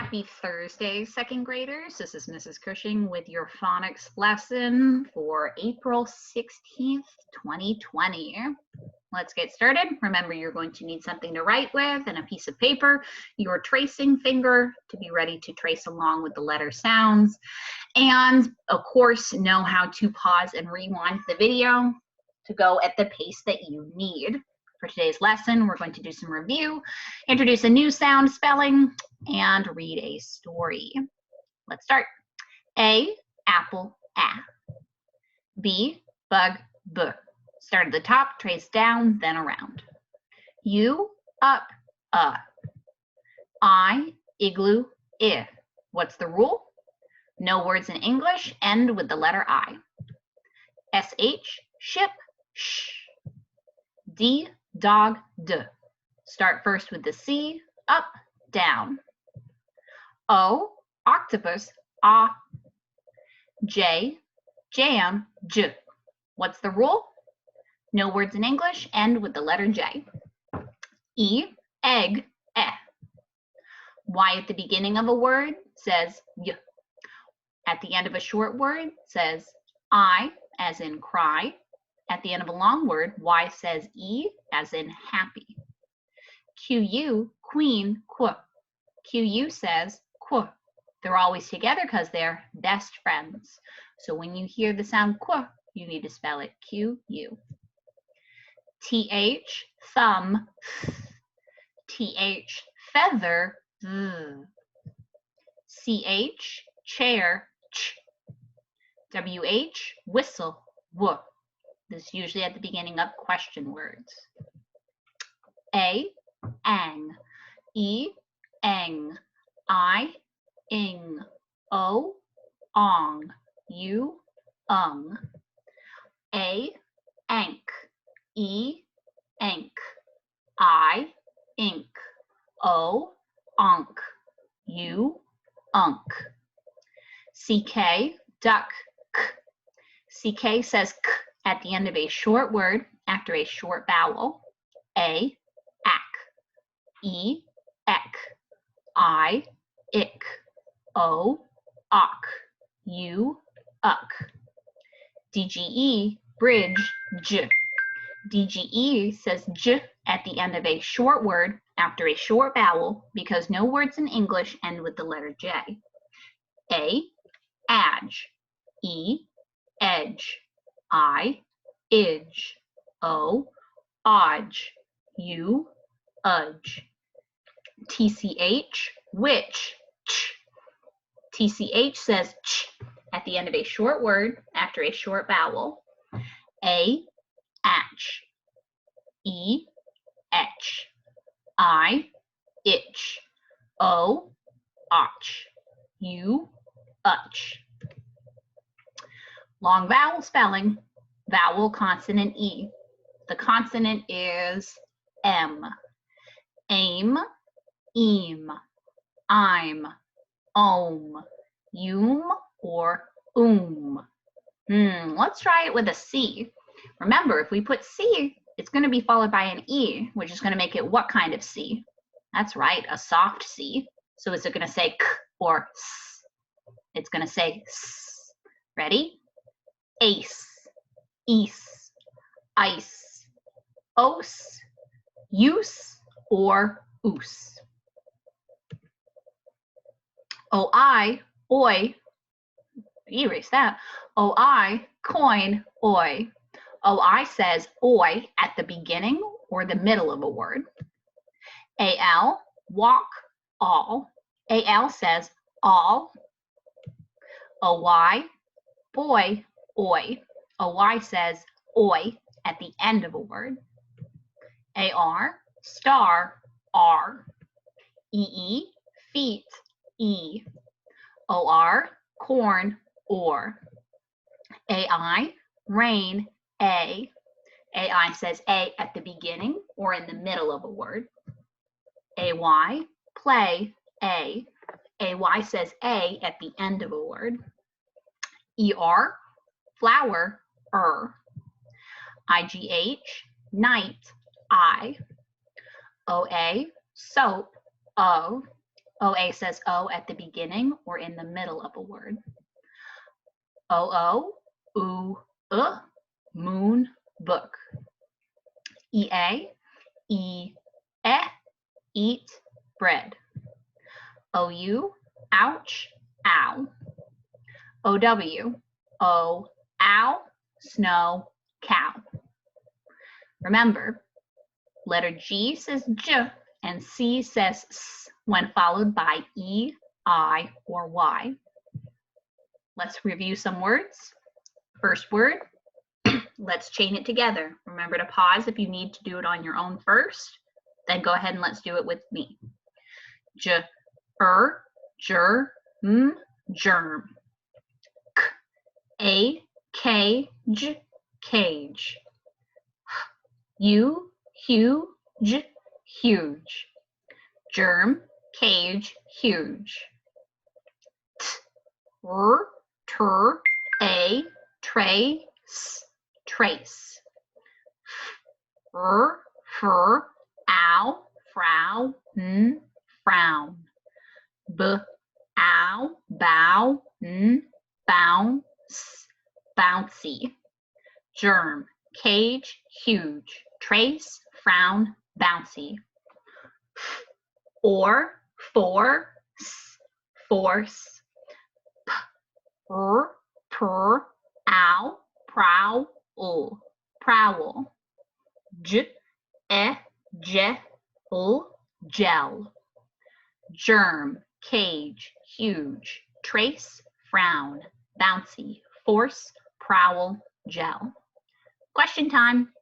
Happy Thursday, second graders. This is Mrs. Cushing with your phonics lesson for April 16th, 2020. Let's get started. Remember, you're going to need something to write with and a piece of paper, your tracing finger to be ready to trace along with the letter sounds, and of course, know how to pause and rewind the video to go at the pace that you need. For today's lesson, we're going to do some review, introduce a new sound spelling, and read a story. Let's start. A, apple, A. B, bug, B. Start at the top, trace down, then around. U, up, I, igloo, I. What's the rule? No words in English end with the letter I. SH, ship, sh. D, dog, D. Start first with the C, up, down. O, octopus, ah. J, jam, j. What's the rule? No words in English end with the letter J. E, egg, eh. Y at the beginning of a word says y. At the end of a short word says I, as in cry. At the end of a long word, Y says E, as in happy. QU, queen, qu. QU says qu. They're always together because they're best friends. So when you hear the sound qu, you need to spell it QU. TH, thumb, TH, feather, CH, chair, ch. WH, whistle, w. This is usually at the beginning of question words. A, ang. E, eng. I, ing. O, ong. U, ung. A, ank. E, enk. I, ink. O, onk. U, unk. CK, duck, k. CK says k at the end of a short word after a short vowel. A, ack. E, ek. I, ick. O, ock. U, uck. DGE, bridge, j. DGE says j at the end of a short word after a short vowel because no words in English end with the letter J. A, adge. E, edge. I, idge. O, odge. U, udge. TCH, which, ch. TCH says ch at the end of a short word after a short vowel. A, atch. E, etch. I, itch. O, otch. U, utch. Long vowel spelling, vowel, consonant, E. The consonant is M. Aim, eam. I'm, ohm. Or Let's try it with a C. Remember, if we put C, it's going to be followed by an E, which is going to make it what kind of C? That's right, a soft C. So is it going to say K or S? It's going to say S. Ready? Ace, ease, ice, ose, use, or oose. OI, oi, erase that. OI, coin, oi. OI says oi at the beginning or the middle of a word. AL, walk, all. AL says all. OY, boy, oi. OY says oi at the end of a word. AR, star, R. EE, feet, E. OR, corn, or. AI, rain, A. AI says A at the beginning or in the middle of a word. AY, play, A. AY says A at the end of a word. ER, flower, IGH, night, I. OA, soap, O. OA says O at the beginning or in the middle of a word. OO, oo, moon, book. EA, eat, bread. OU, ouch, ow. OW, ow, snow, cow. Remember, letter G says J and C says S when followed by E, I, or Y. Let's review some words. First word, let's chain it together. Remember to pause if you need to do it on your own first. Then go ahead and let's do it with me. Germ, germ. Cage, cage. Huge, huge. Germ, cage, huge. Trace, trace. Fur, ow, frown, frown. Bow, bounce, bouncy. Germ, cage, huge. Trace, frown, bouncy. Force, ow, prowl. Gel. Germ, cage, huge. Trace, frown, bouncy. Force, prowl, gel. Question time.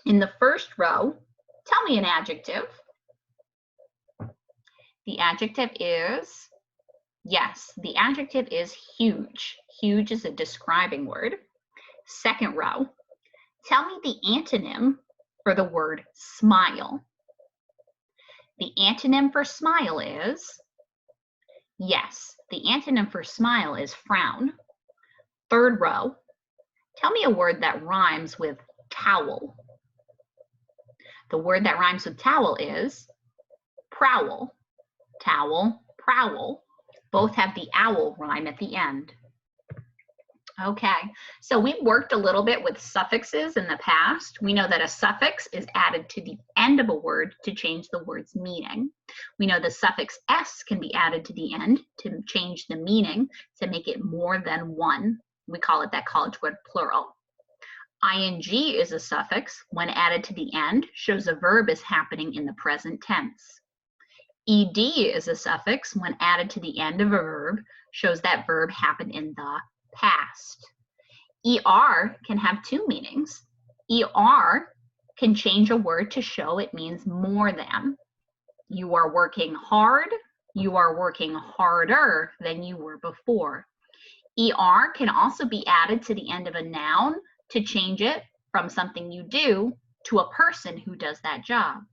In the first row, tell me an adjective. The adjective is, yes, the adjective is huge. Huge is a describing word. Second row, tell me the antonym for the word smile. The antonym for smile is, yes, the antonym for smile is frown. Third row, tell me a word that rhymes with towel. The word that rhymes with towel is prowl. Towel, prowl. Both have the owl rhyme at the end. Okay, so we've worked a little bit with suffixes in the past. We know that a suffix is added to the end of a word to change the word's meaning. We know the suffix s can be added to the end to change the meaning, to make it more than one. We call it that college word plural. ing is a suffix. When added to the end, shows a verb is happening in the present tense. ed is a suffix. When added to the end of a verb, shows that verb happened in the past. er can have two meanings. er can change a word to show it means more than. You are working hard. You are working harder than you were before. er can also be added to the end of a noun to change it from something you do to a person who does that job.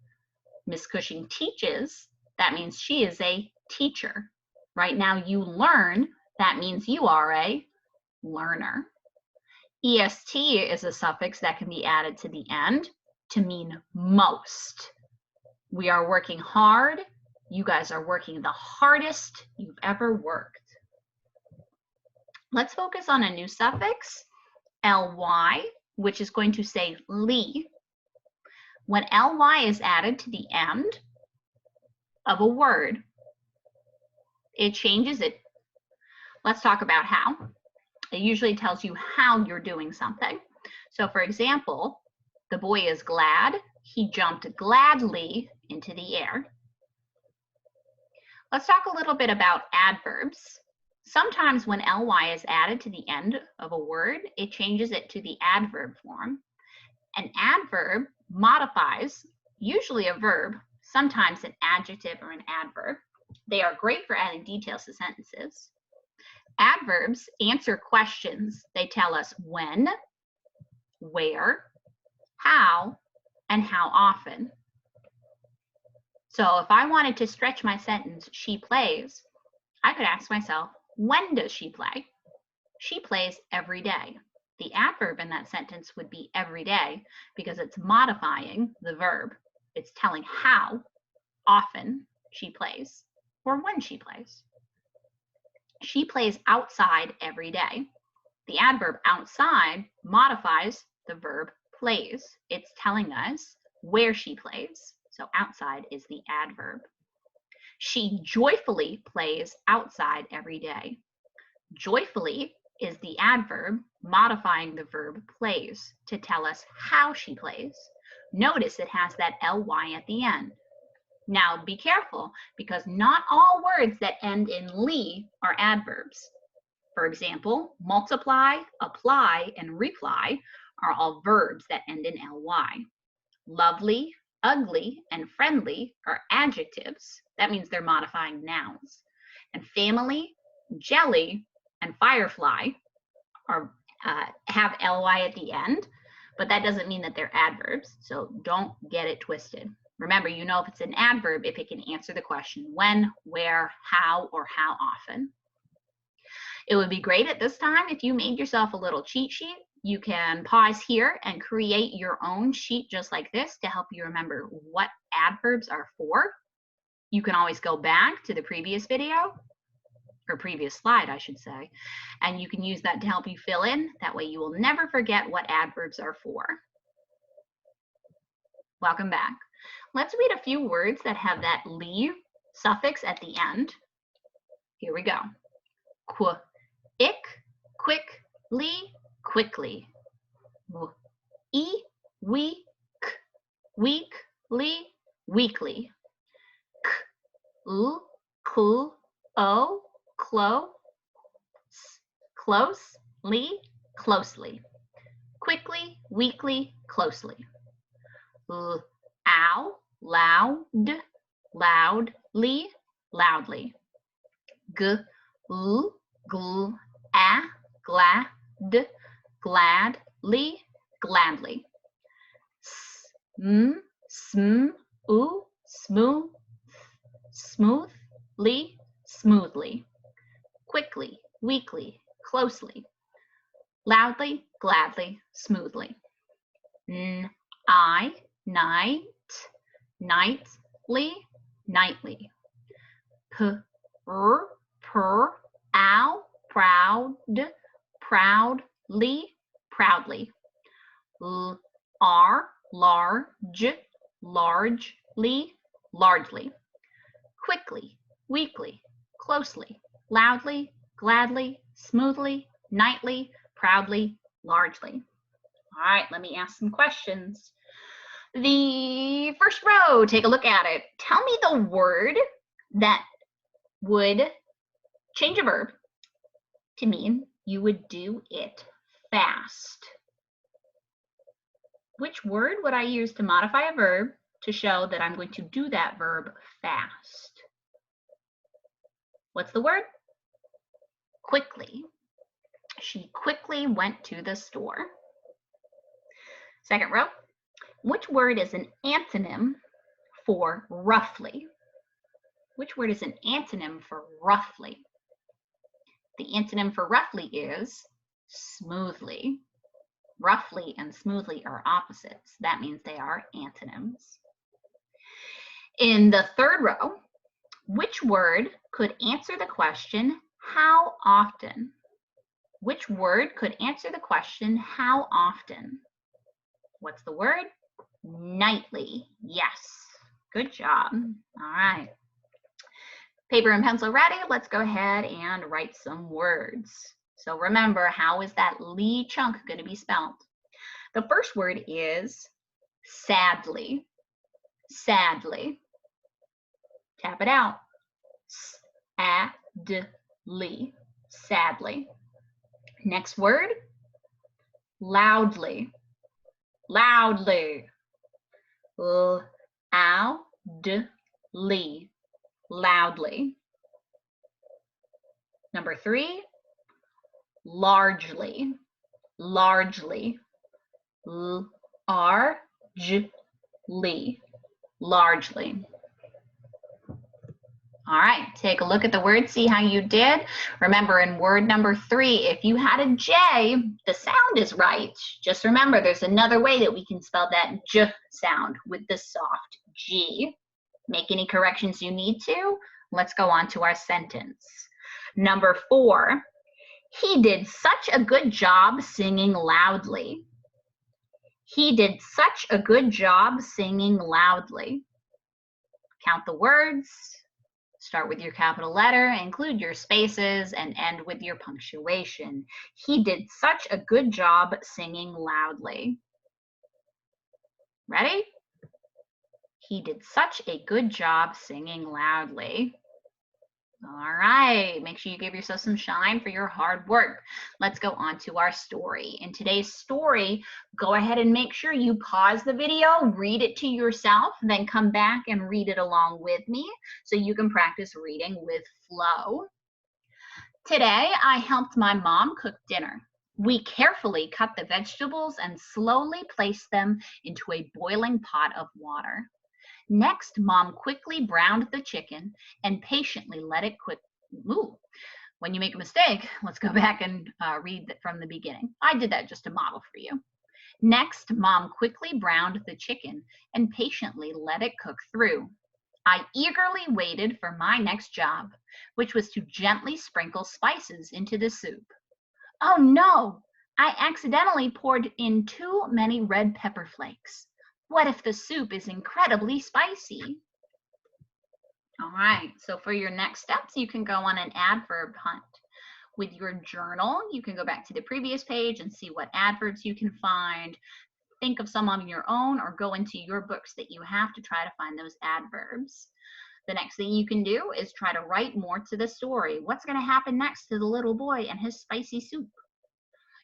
Miss Cushing teaches. That means she is a teacher. Right now you learn. That means you are a learner. est is a suffix that can be added to the end to mean most. We are working hard. You guys are working the hardest you've ever worked. Let's focus on a new suffix, ly, which is going to say ly. When ly is added to the end of a word, it changes it. Let's talk about how. It usually tells you how you're doing something. So for example, the boy is glad. He jumped gladly into the air. Let's talk a little bit about adverbs. Sometimes when ly is added to the end of a word, it changes it to the adverb form. An adverb modifies, usually a verb, sometimes an adjective or an adverb. They are great for adding details to sentences. Adverbs answer questions. They tell us when, where, how, and how often. So if I wanted to stretch my sentence, she plays, I could ask myself, when does she play? She plays every day. The adverb in that sentence would be every day because it's modifying the verb. It's telling how often she plays. or when she plays. She plays outside every day. The adverb outside modifies the verb plays. It's telling us where she plays. So outside is the adverb. She joyfully plays outside every day. Joyfully is the adverb modifying the verb plays to tell us how she plays. Notice it has that ly at the end. Now be careful, because not all words that end in ly are adverbs. For example, multiply, apply, and reply are all verbs that end in ly. Lovely, ugly, and friendly are adjectives. That means they're modifying nouns. And family, jelly, and firefly are have ly at the end, but that doesn't mean that they're adverbs, so don't get it twisted. Remember, you know if it's an adverb if it can answer the question when, where, how, or how often. It would be great at this time if you made yourself a little cheat sheet. You can pause here and create your own sheet just like this to help you remember what adverbs are for. You can always go back to the previous video, or previous slide, I should say, and you can use that to help you fill in. That way you will never forget what adverbs are for. Welcome back. Let's read a few words that have that ly suffix at the end. Here we go. Quick, quickly, quickly. Week, weekly, weekly. Closely, closely. Quickly, weekly, closely. Ow, loud, loudly, loudly. Glad, gladly, gladly. Smoothly, smoothly. Quickly, weakly, closely. Loudly, gladly, smoothly. Night, nightly, nightly. Ow, proud, proudly, proudly. Large, largely, largely. Quickly, weakly, closely, loudly, gladly, smoothly, nightly, proudly, largely. All right, let me ask some questions. The first row, take a look at it. Tell me the word that would change a verb to mean you would do it fast. Which word would I use to modify a verb to show that I'm going to do that verb fast? What's the word? Quickly. She quickly went to the store. Second row. Which word is an antonym for roughly? Which word is an antonym for roughly? The antonym for roughly is smoothly. Roughly and smoothly are opposites. That means they are antonyms. In the third row, which word could answer the question, how often? Which word could answer the question, how often? What's the word? Nightly. Yes. Good job. All right. Paper and pencil ready? Let's go ahead and write some words. So remember, how is that ly chunk going to be spelled? The first word is sadly. Sadly. Tap it out. Sadly. Sadly. Next word, loudly. Loudly. Loudly. Loudly. Number 3, largely. Largely. Largely. Largely. All right, take a look at the word, see how you did. Remember, in word number 3, if you had a J, the sound is right. Just remember, there's another way that we can spell that J sound with the soft G. Make any corrections you need to. Let's go on to our sentence. Number 4, he did such a good job singing loudly. He did such a good job singing loudly. Count the words. Start with your capital letter, include your spaces, and end with your punctuation. He did such a good job singing loudly. Ready? He did such a good job singing loudly. All right, make sure you give yourself some shine for your hard work. Let's go on to our story. In today's story, go ahead and make sure you pause the video, read it to yourself, then come back and read it along with me so you can practice reading with flow. Today, I helped my mom cook dinner. We carefully cut the vegetables and slowly placed them into a boiling pot of water. Next, Mom quickly browned the chicken and patiently let it move. When you make a mistake, let's go back and read from the beginning. I did that just to model for you. Next, Mom quickly browned the chicken and patiently let it cook through. I eagerly waited for my next job, which was to gently sprinkle spices into the soup. Oh no! I accidentally poured in too many red pepper flakes. What if the soup is incredibly spicy? All right, so for your next steps, you can go on an adverb hunt. With your journal, you can go back to the previous page and see what adverbs you can find. Think of some on your own or go into your books that you have to try to find those adverbs. The next thing you can do is try to write more to the story. What's going to happen next to the little boy and his spicy soup?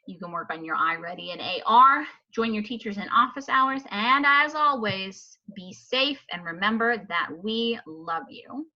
You can work on your iReady and AR, join your teachers in office hours, and as always, be safe and remember that we love you.